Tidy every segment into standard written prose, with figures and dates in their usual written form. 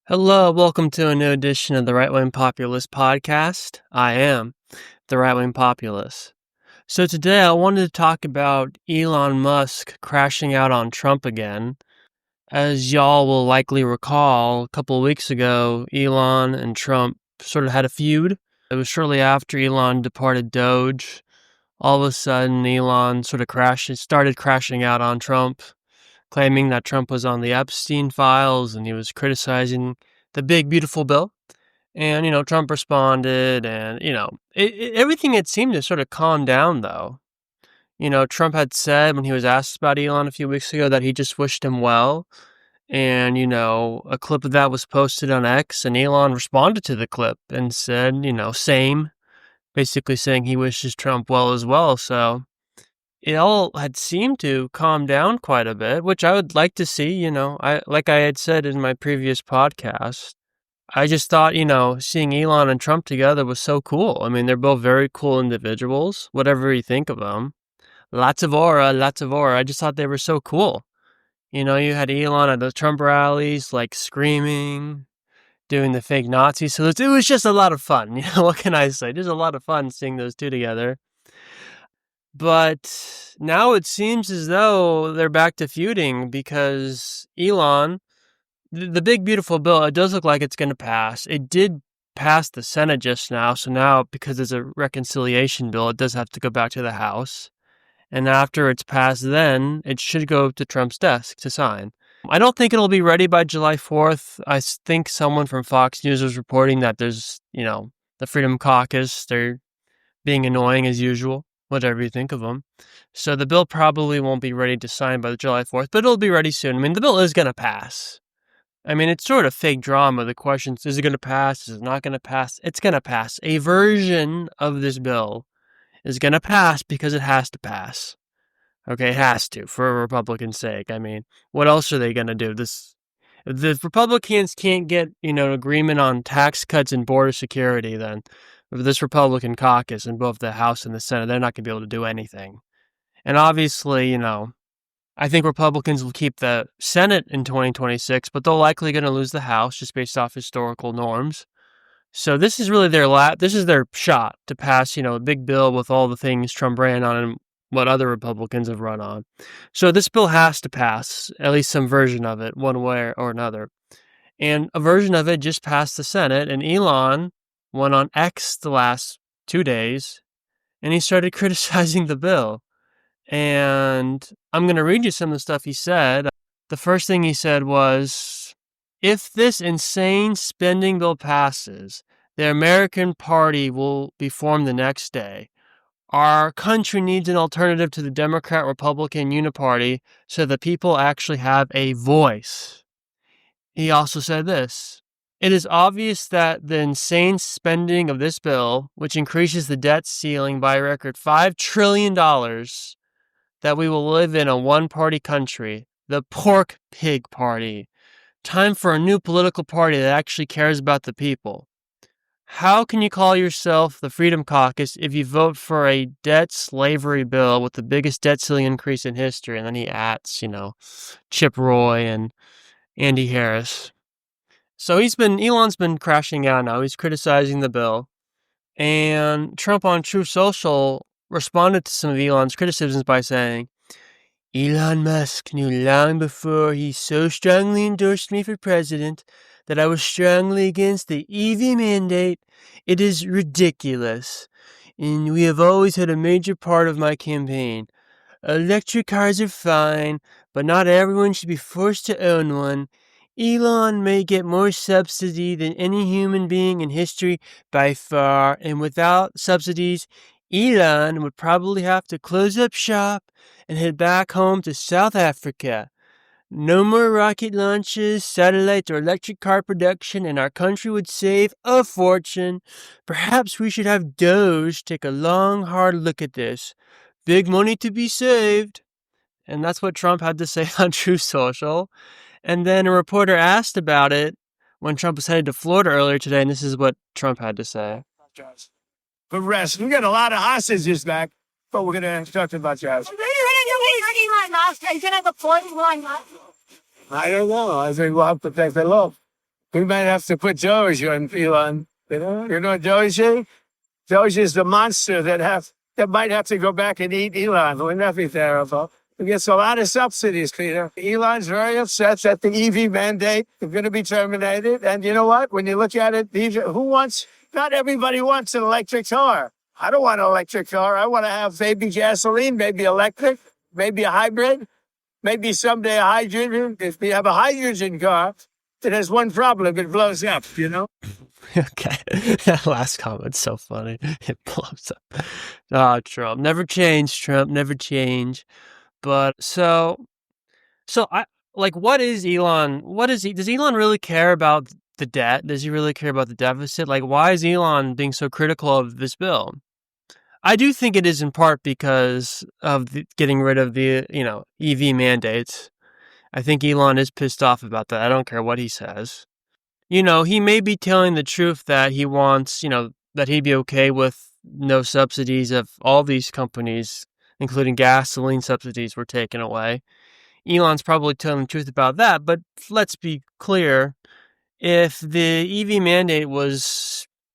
Hello, welcome to a new edition of the Right Wing Populist Podcast. I am the Right Wing Populist. So today I wanted to talk about Elon Musk crashing out on Trump again. As y'all will likely recall, a couple of weeks ago, Elon and Trump sort of had a feud. It was shortly after Elon departed Doge. All of a sudden, Elon sort of started crashing out on Trump, claiming that Trump was on the Epstein files and he was criticizing the big, beautiful bill. And, Trump responded and, everything had seemed to sort of calm down, though. Trump had said when he was asked about Elon a few weeks ago that he just wished him well. And, a clip of that was posted on X, and Elon responded to the clip and said, same, basically saying he wishes Trump well as well. So it all had seemed to calm down quite a bit, which I would like to see. Like I had said in my previous podcast, I just thought, seeing Elon and Trump together was so cool. I mean, they're both very cool individuals, whatever you think of them. Lots of aura, lots of aura. I just thought they were so cool. You had Elon at the Trump rallies, like screaming, doing the fake Nazi salutes. It was just a lot of fun. What can I say? Just a lot of fun seeing those two together. But now it seems as though they're back to feuding because Elon, the big, beautiful bill, it does look like it's going to pass. It did pass the Senate just now. So now, because it's a reconciliation bill, it does have to go back to the House. And after it's passed, then it should go to Trump's desk to sign. I don't think it'll be ready by July 4th. I think someone from Fox News was reporting that there's, the Freedom Caucus, they're being annoying as usual, whatever you think of them. So the bill probably won't be ready to sign by July 4th, but it'll be ready soon. I mean, the bill is going to pass. I mean, it's sort of fake drama. The question is it going to pass? Is it not going to pass? It's going to pass. A version of this bill is going to pass because it has to pass. Okay, it has to, for a Republican's sake. I mean, what else are they going to do? If the Republicans can't get, agreement on tax cuts and border security, then this Republican caucus in both the House and the Senate, they're not going to be able to do anything. And obviously, I think Republicans will keep the Senate in 2026, but they're likely going to lose the House just based off historical norms. So this is really their shot to pass, a big bill with all the things Trump ran on and what other Republicans have run on. So this bill has to pass, at least some version of it, one way or another. And a version of it just passed the Senate, and Elon went on X the last 2 days, and he started criticizing the bill. And I'm going to read you some of the stuff he said. The first thing he said was, if this insane spending bill passes, the American Party will be formed the next day. Our country needs an alternative to the Democrat-Republican uniparty so that people actually have a voice. He also said this, it is obvious that the insane spending of this bill, which increases the debt ceiling by a record $5 trillion, that we will live in a one-party country, the pork pig party. Time for a new political party that actually cares about the people. How can you call yourself the Freedom Caucus if you vote for a debt slavery bill with the biggest debt ceiling increase in history? And then he adds, Chip Roy and Andy Harris. So Elon's been crashing out now. He's criticizing the bill. And Trump on Truth Social responded to some of Elon's criticisms by saying, Elon Musk knew long before he so strongly endorsed me for president that I was strongly against the EV mandate. It is ridiculous. And we have always had a major part of my campaign. Electric cars are fine, but not everyone should be forced to own one. Elon may get more subsidy than any human being in history by far, and without subsidies, Elon would probably have to close up shop and head back home to South Africa. No more rocket launches, satellites, or electric car production, and our country would save a fortune. Perhaps we should have Doge take a long, hard look at this. Big money to be saved. And that's what Trump had to say on Truth Social. And then a reporter asked about it when Trump was headed to Florida earlier today, and this is what Trump had to say. But rest, we got a lot of hostages back, but we're going to instruct about your house. I don't know. I think we'll have to take the look. We might have to put Doge on Elon. You know Doge? Doge is the monster that might have to go back and eat Elon. Wouldn't that be terrible? He gets a lot of subsidies, Peter. Elon's very upset that the EV mandate is going to be terminated. And you know what? When you look at it, not everybody wants an electric car. I don't want an electric car. I want to have maybe gasoline, maybe electric, maybe a hybrid, maybe someday a hydrogen. If we have a hydrogen car, it has one problem. It blows up. Okay. That last comment's so funny. It blows up. Oh, Trump. Never change, Trump. Never change. But so I like what is Elon? What is he? Does Elon really care about the debt? Does he really care about the deficit? Like, why is Elon being so critical of this bill? I do think it is in part because of getting rid of the, EV mandates. I think Elon is pissed off about that. I don't care what he says. He may be telling the truth that he wants, that he'd be okay with no subsidies if all these companies, including gasoline subsidies, were taken away. Elon's probably telling the truth about that, but let's be clear. If the EV mandate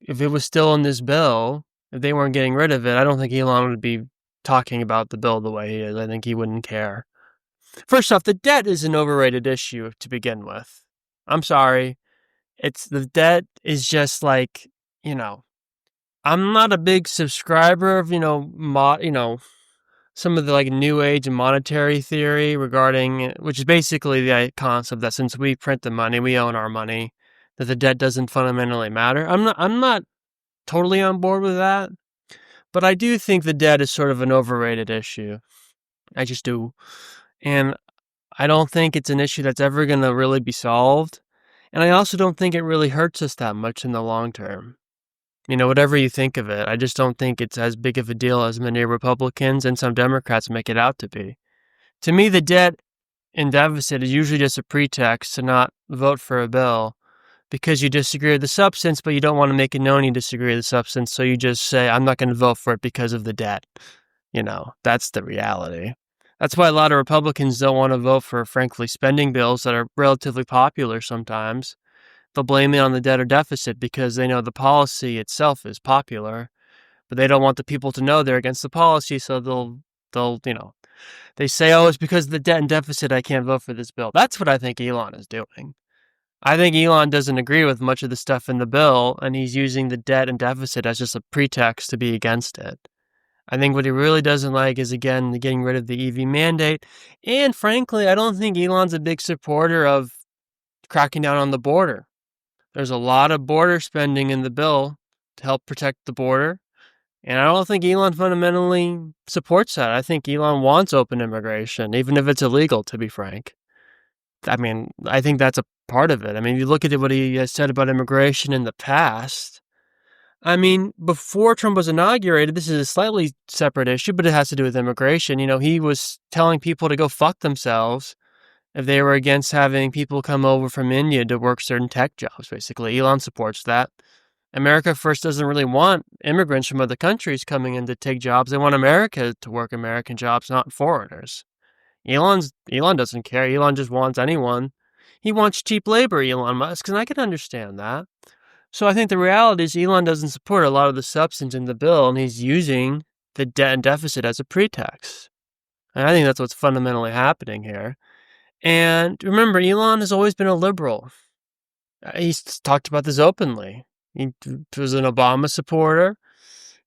if it was still in this bill, if they weren't getting rid of it, I don't think Elon would be talking about the bill the way he is. I think he wouldn't care. First off, the debt is an overrated issue to begin with. I'm sorry. The debt is just like, I'm not a big subscriber of, some of the like new age monetary theory regarding, which is basically the concept that since we print the money, we own our money, that the debt doesn't fundamentally matter. I'm not totally on board with that, but I do think the debt is sort of an overrated issue. I just do. And I don't think it's an issue that's ever going to really be solved. And I also don't think it really hurts us that much in the long term. Whatever you think of it, I just don't think it's as big of a deal as many Republicans and some Democrats make it out to be. To me, the debt and deficit is usually just a pretext to not vote for a bill because you disagree with the substance, but you don't want to make it known you disagree with the substance, so you just say, I'm not going to vote for it because of the debt. That's the reality. That's why a lot of Republicans don't want to vote for, frankly, spending bills that are relatively popular sometimes. They'll blame it on the debt or deficit because they know the policy itself is popular, but they don't want the people to know they're against the policy, so they say, oh, it's because of the debt and deficit I can't vote for this bill. That's what I think Elon is doing. I think Elon doesn't agree with much of the stuff in the bill, and he's using the debt and deficit as just a pretext to be against it. I think what he really doesn't like is, again, getting rid of the EV mandate, and frankly, I don't think Elon's a big supporter of cracking down on the border. There's a lot of border spending in the bill to help protect the border. And I don't think Elon fundamentally supports that. I think Elon wants open immigration, even if it's illegal, to be frank. I mean, I think that's a part of it. I mean, you look at what he has said about immigration in the past. I mean, before Trump was inaugurated, this is a slightly separate issue, but it has to do with immigration. He was telling people to go fuck themselves if they were against having people come over from India to work certain tech jobs, basically. Elon supports that. America First doesn't really want immigrants from other countries coming in to take jobs. They want America to work American jobs, not foreigners. Elon doesn't care. Elon just wants anyone. He wants cheap labor, Elon Musk, and I can understand that. So I think the reality is Elon doesn't support a lot of the substance in the bill, and he's using the debt and deficit as a pretext. And I think that's what's fundamentally happening here. And remember, Elon has always been a liberal. He's talked about this openly. He was an Obama supporter.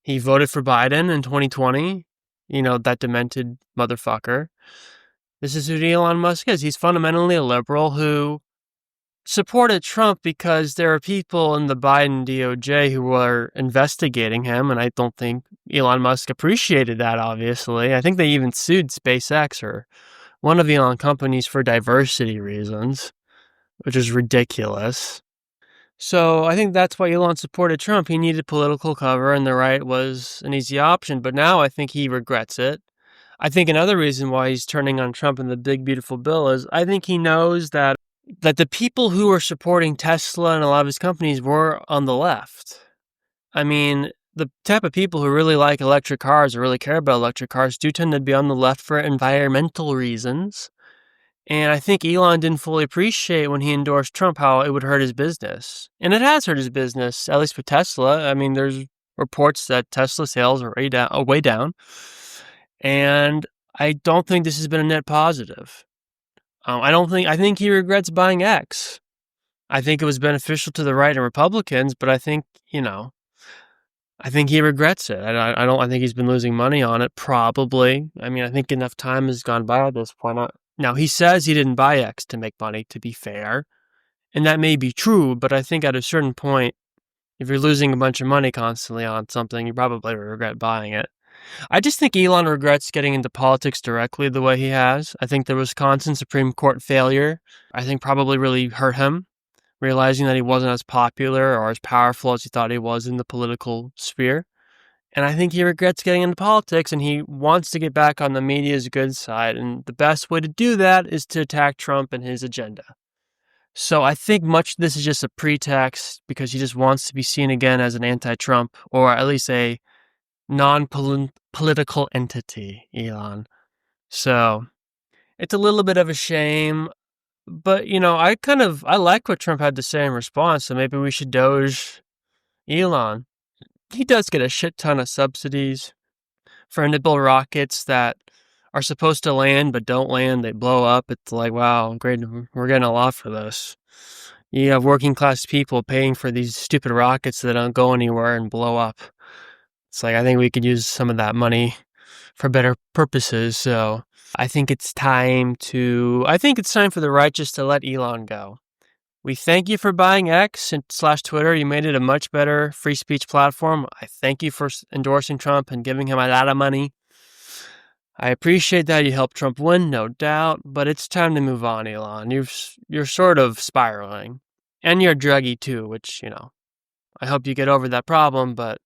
He voted for Biden in 2020. That demented motherfucker. This is who Elon Musk is. He's fundamentally a liberal who supported Trump because there are people in the Biden DOJ who are investigating him, and I don't think Elon Musk appreciated that, obviously. I think they even sued SpaceX or one of Elon companies for diversity reasons, which is ridiculous. So I think that's why Elon supported Trump. He needed political cover, and the right was an easy option. But now I think he regrets it. I think another reason why he's turning on Trump in the big, beautiful bill is I think he knows that the people who are supporting Tesla and a lot of his companies were on the left. I mean, the type of people who really like electric cars or really care about electric cars do tend to be on the left for environmental reasons. And I think Elon didn't fully appreciate when he endorsed Trump how it would hurt his business. And it has hurt his business, at least with Tesla. I mean, there's reports that Tesla sales are way down, way down. And I don't think this has been a net positive. I think he regrets buying X. I think it was beneficial to the right and Republicans, but I think, I think he regrets it. I think he's been losing money on it, probably. I mean, I think enough time has gone by at this point. Now, he says he didn't buy X to make money, to be fair. And that may be true, but I think at a certain point, if you're losing a bunch of money constantly on something, you probably regret buying it. I just think Elon regrets getting into politics directly the way he has. I think the Wisconsin Supreme Court failure, I think probably really hurt him, realizing that he wasn't as popular or as powerful as he thought he was in the political sphere. And I think he regrets getting into politics and he wants to get back on the media's good side. And the best way to do that is to attack Trump and his agenda. So I think much of this is just a pretext because he just wants to be seen again as an anti-Trump or at least a non-political entity, Elon. So it's a little bit of a shame. But, I like what Trump had to say in response, so maybe we should doge Elon. He does get a shit ton of subsidies for nipple rockets that are supposed to land but don't land. They blow up. It's like, wow, great. We're getting a lot for this. You have working class people paying for these stupid rockets that don't go anywhere and blow up. It's like, I think we could use some of that money for better purposes. So I think it's time for the righteous to let Elon go. We thank you for buying X and / Twitter. You made it a much better free speech platform. I thank you for endorsing Trump and giving him a lot of money. I appreciate that you helped Trump win, no doubt, but it's time to move on, Elon. You're sort of spiraling. And you're druggy too, which, I hope you get over that problem, but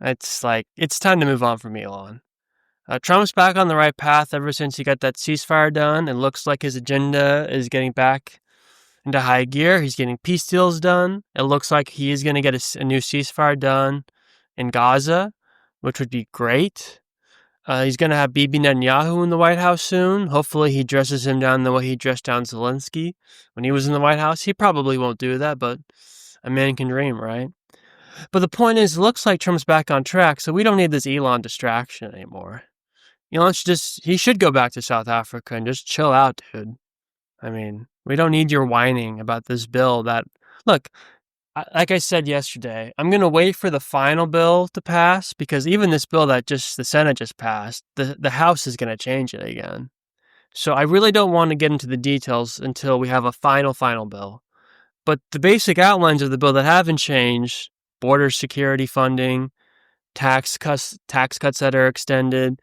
it's time to move on from Elon. Trump's back on the right path ever since he got that ceasefire done. It looks like his agenda is getting back into high gear. He's getting peace deals done. It looks like he is going to get a new ceasefire done in Gaza, which would be great. He's going to have Bibi Netanyahu in the White House soon. Hopefully he dresses him down the way he dressed down Zelensky when he was in the White House. He probably won't do that, but a man can dream, right? But the point is, it looks like Trump's back on track, so we don't need this Elon distraction anymore. Elon he should go back to South Africa and just chill out, dude. I mean, we don't need your whining about this bill look, like I said yesterday, I'm going to wait for the final bill to pass because even this bill that the Senate just passed, the House is going to change it again. So I really don't want to get into the details until we have a final bill. But the basic outlines of the bill that haven't changed, border security funding, tax cuts that are extended.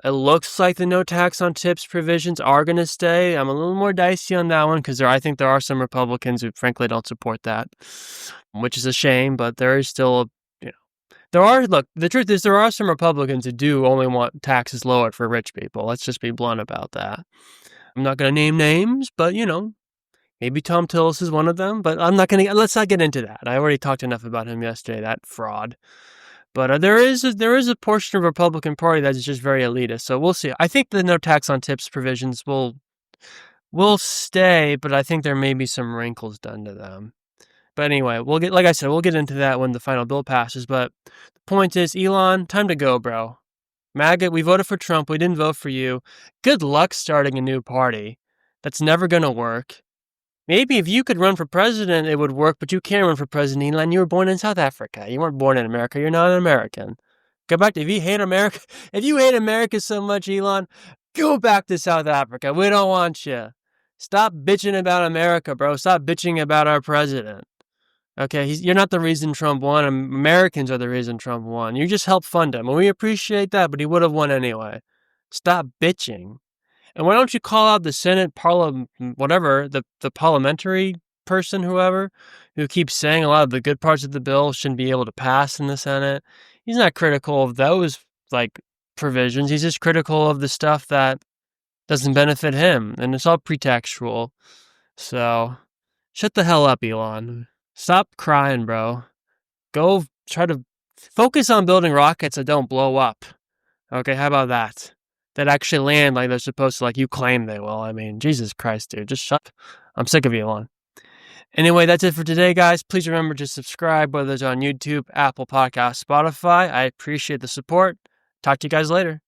It looks like the no tax on tips provisions are going to stay. I'm a little more dicey on that one because I think there are some Republicans who frankly don't support that, which is a shame, but there is still, the truth is there are some Republicans who do only want taxes lowered for rich people. Let's just be blunt about that. I'm not going to name names, but maybe Tom Tillis is one of them, but let's not get into that. I already talked enough about him yesterday, that fraud. But there is a portion of the Republican Party that is just very elitist. So we'll see. I think the no tax on tips provisions will stay, but I think there may be some wrinkles done to them. But anyway, we'll get into that when the final bill passes. But the point is, Elon, time to go, bro. MAGA, we voted for Trump. We didn't vote for you. Good luck starting a new party. That's never going to work. Maybe if you could run for president, it would work, but you can't run for president, Elon. You were born in South Africa. You weren't born in America. You're not an American. Go back to, if you hate America so much, Elon, go back to South Africa. We don't want you. Stop bitching about America, bro. Stop bitching about our president. Okay, you're not the reason Trump won. Americans are the reason Trump won. You just helped fund him, and we appreciate that, but he would have won anyway. Stop bitching. And why don't you call out the Senate the parliamentary person, whoever, who keeps saying a lot of the good parts of the bill shouldn't be able to pass in the Senate? He's not critical of those, provisions. He's just critical of the stuff that doesn't benefit him, and it's all pretextual. So, shut the hell up, Elon. Stop crying, bro. Go try to focus on building rockets that don't blow up. Okay, how about that? that actually land like they're supposed to, like you claim they will. I mean, Jesus Christ, dude, just shut. I'm sick of Elon. Anyway, that's it for today, guys. Please remember to subscribe, whether it's on YouTube, Apple Podcasts, Spotify. I appreciate the support. Talk to you guys later.